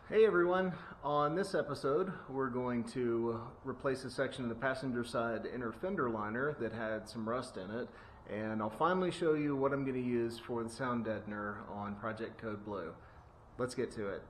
Hey everyone, on this episode we're going to replace a section of the passenger side inner fender liner that had some rust in it, and I'll finally show you what I'm going to use for the sound deadener on Project Code Blue. Let's get to it.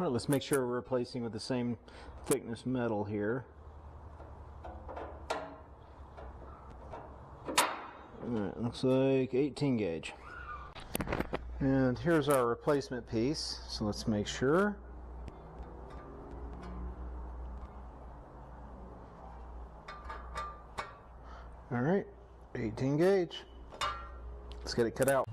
All right, let's make sure we're replacing with the same thickness metal here. Alright, looks like 18 gauge. And here's our replacement piece, so let's make sure. Alright, 18 gauge. Let's get it cut out.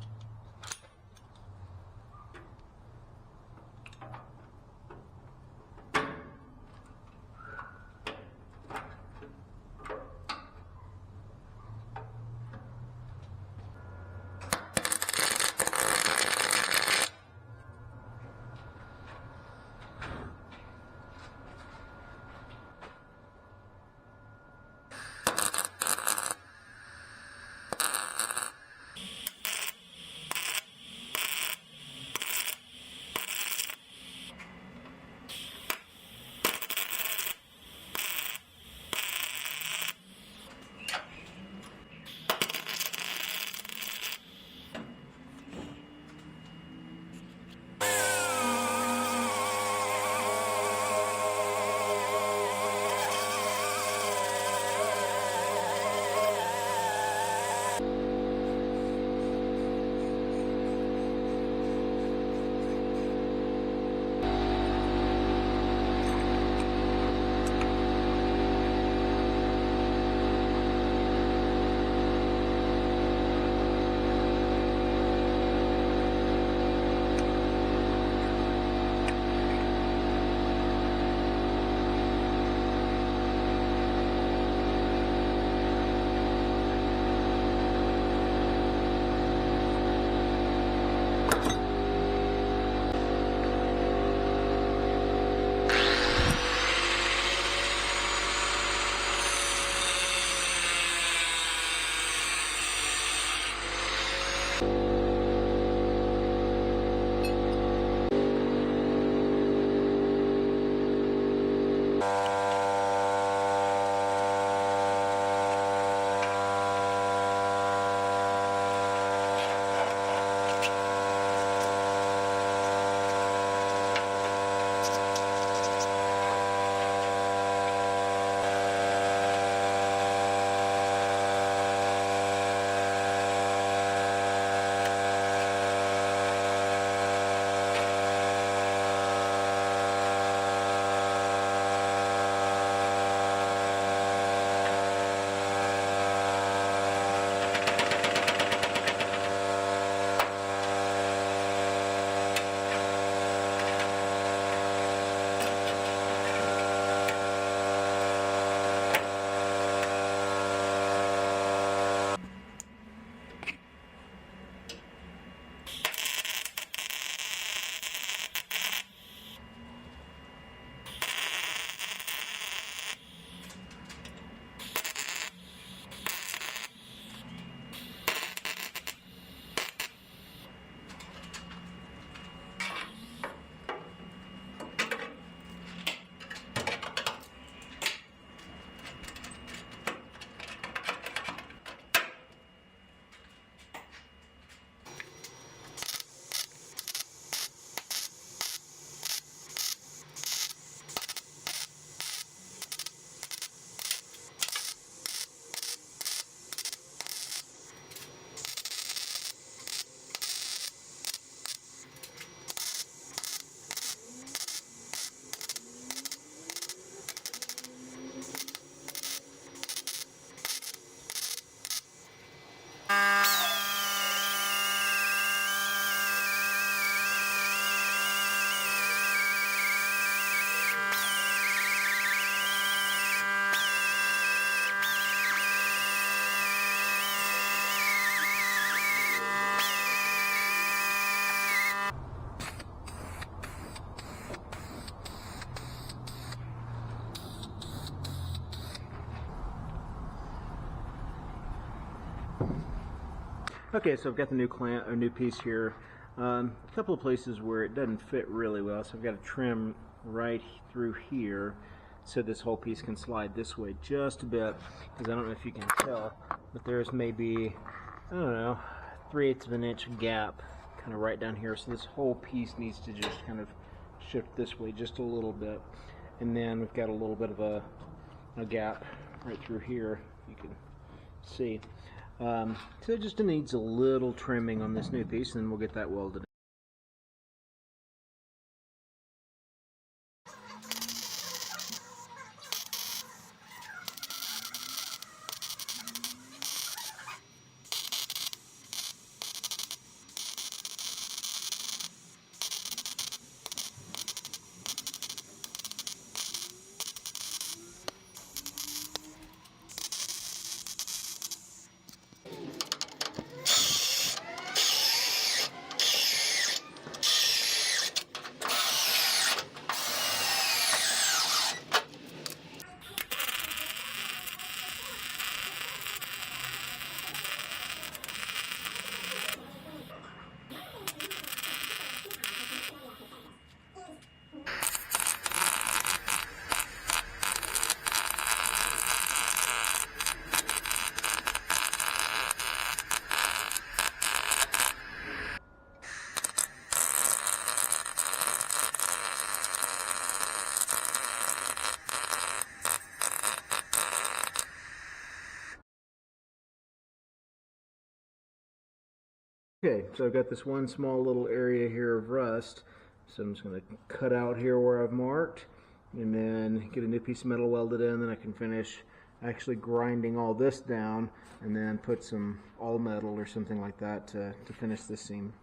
Okay, so I've got the new clamp, a new piece here. A couple of places where it doesn't fit really well, so I've got to trim right through here so this whole piece can slide this way just a bit, because I don't know if you can tell, but there's maybe, I don't know, 3/8 of an inch gap kind of right down here, so this whole piece needs to just kind of shift this way just a little bit. And then we've got a little bit of a gap right through here, you can see. So it just needs a little trimming on this new piece, and then we'll get that welded. Okay, so I've got this one small little area here of rust, so I'm just going to cut out here where I've marked, and then get a new piece of metal welded in. Then I can finish actually grinding all this down, and then put some all metal or something like that to finish this seam.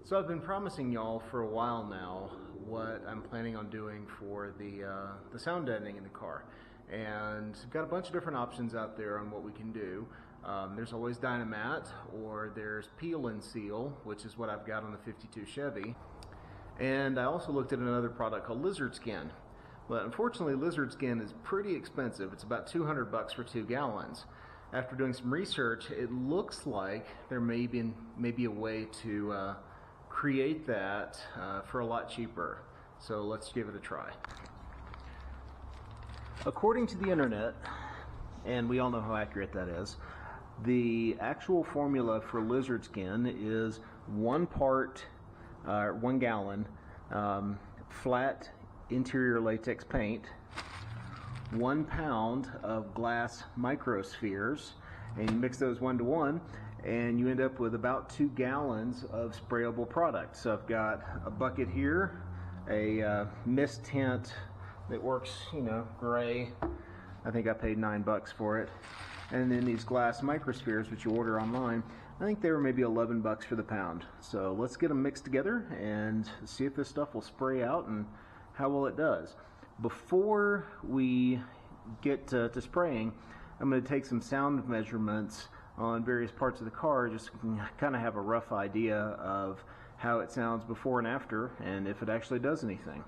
So I've been promising y'all for a while now what I'm planning on doing for the sound deadening in the car, and I've got a bunch of different options out there on what we can do. There's always Dynamat, or there's Peel and Seal, which is what I've got on the 52 Chevy, and I also looked at another product called Lizard Skin. But unfortunately, Lizard Skin is pretty expensive. It's about 200 bucks for 2 gallons. After doing some research, it looks like there may be a way to create that for a lot cheaper. So let's give it a try. According to the internet, and we all know how accurate that is, the actual formula for Lizard Skin is 1 gallon flat interior latex paint, 1 pound of glass microspheres, and you mix those 1 to 1, and you end up with about 2 gallons of sprayable product. So I've got a bucket here, a mist tint that works, you know, gray. I think I paid $9 for it. And then these glass microspheres, which you order online, I think they were maybe 11 bucks for the pound. So let's get them mixed together and see if this stuff will spray out and how well it does. Before we get to spraying, I'm going to take some sound measurements on various parts of the car, just kind of have a rough idea of how it sounds before and after, and if it actually does anything.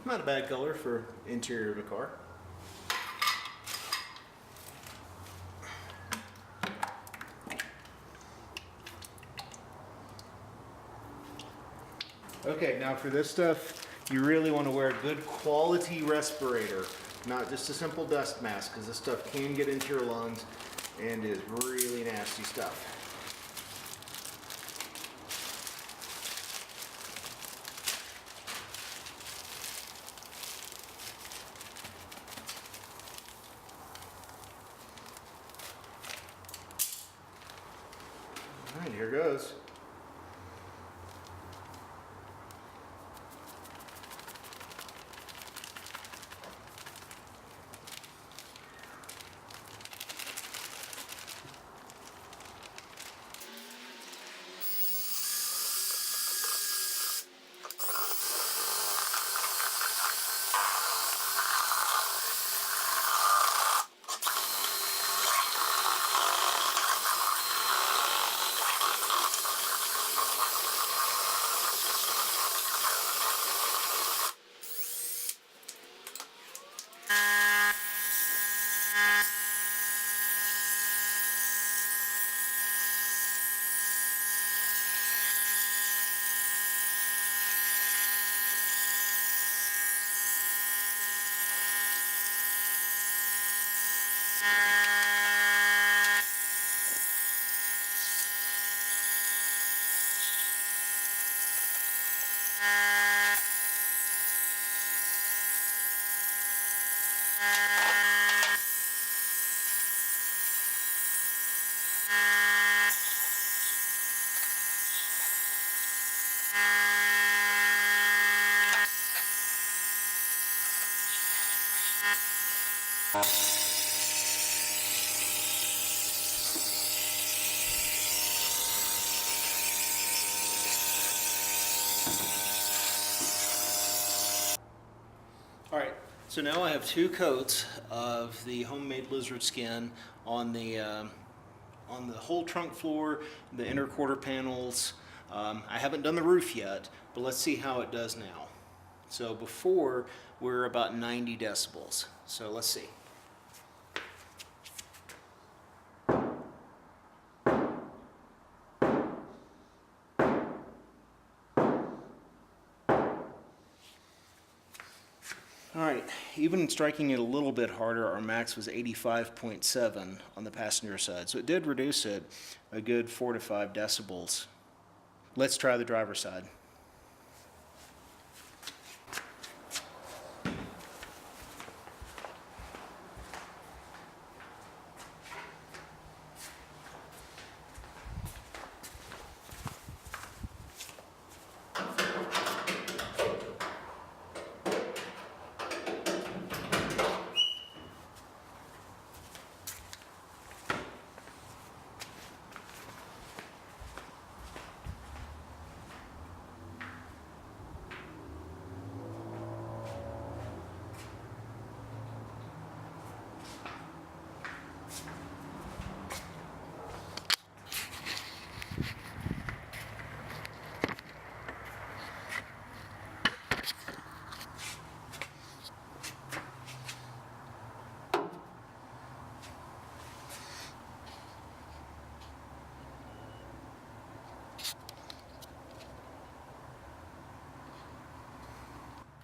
Not a bad color for interior of a car. Okay, now for this stuff, you really want to wear a good quality respirator, not just a simple dust mask, because this stuff can get into your lungs and is really nasty stuff. All right, here goes. Alright, so now I have 2 coats of the homemade lizard skin on the whole trunk floor, the inner quarter panels. I haven't done the roof yet, but let's see how it does now. So before, we're about 90 decibels. So let's see. Alright, even striking it a little bit harder, our max was 85.7 on the passenger side, so it did reduce it a good 4 to 5 decibels. Let's try the driver's side.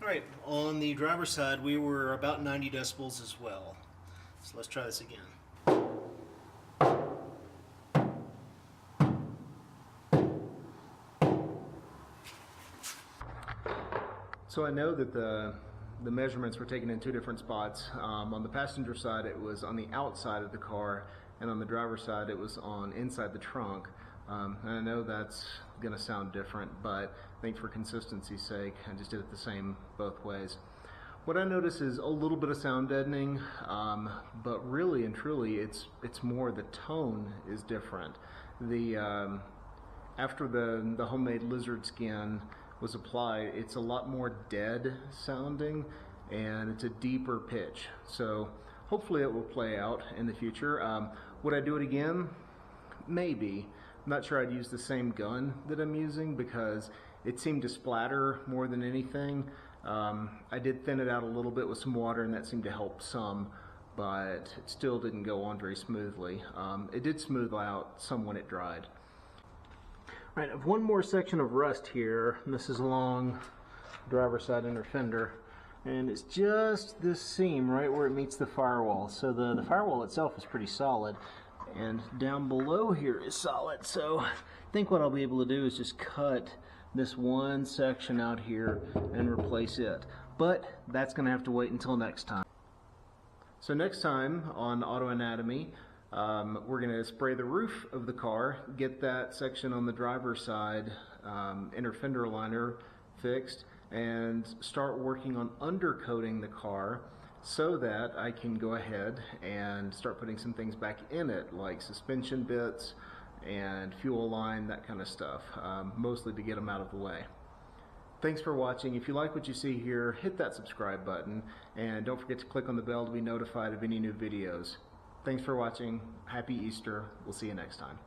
Alright, on the driver's side we were about 90 decibels as well. So let's try this again. So I know that the measurements were taken in 2 different spots. On the passenger side it was on the outside of the car, and on the driver's side it was on inside the trunk. And I know that's going to sound different, but I think for consistency's sake I just did it the same both ways. What I notice is a little bit of sound deadening, but really and truly it's more the tone is different. After the homemade lizard skin was applied, it's a lot more dead sounding and it's a deeper pitch. So hopefully it will play out in the future. Would I do it again? Maybe. I'm not sure I'd use the same gun that I'm using because It seemed to splatter more than anything. I did thin it out a little bit with some water, and that seemed to help some, but it still didn't go on very smoothly. It did smooth out some when it dried. All right, I have one more section of rust here, and this is along driver's side inner fender, and it's just this seam right where it meets the firewall. So the firewall itself is pretty solid, and down below here is solid. So I think what I'll be able to do is just cut this one section out here and replace it. But that's going to have to wait until next time. So next time on Auto Anatomy, we're going to spray the roof of the car, get that section on the driver's side inner fender liner fixed, and start working on undercoating the car so that I can go ahead and start putting some things back in it, like suspension bits and fuel line, that kind of stuff, mostly to get them out of the way. Thanks for watching. If you like what you see here, hit that subscribe button, and don't forget to click on the bell to be notified of any new videos. Thanks for watching. Happy Easter. We'll see you next time.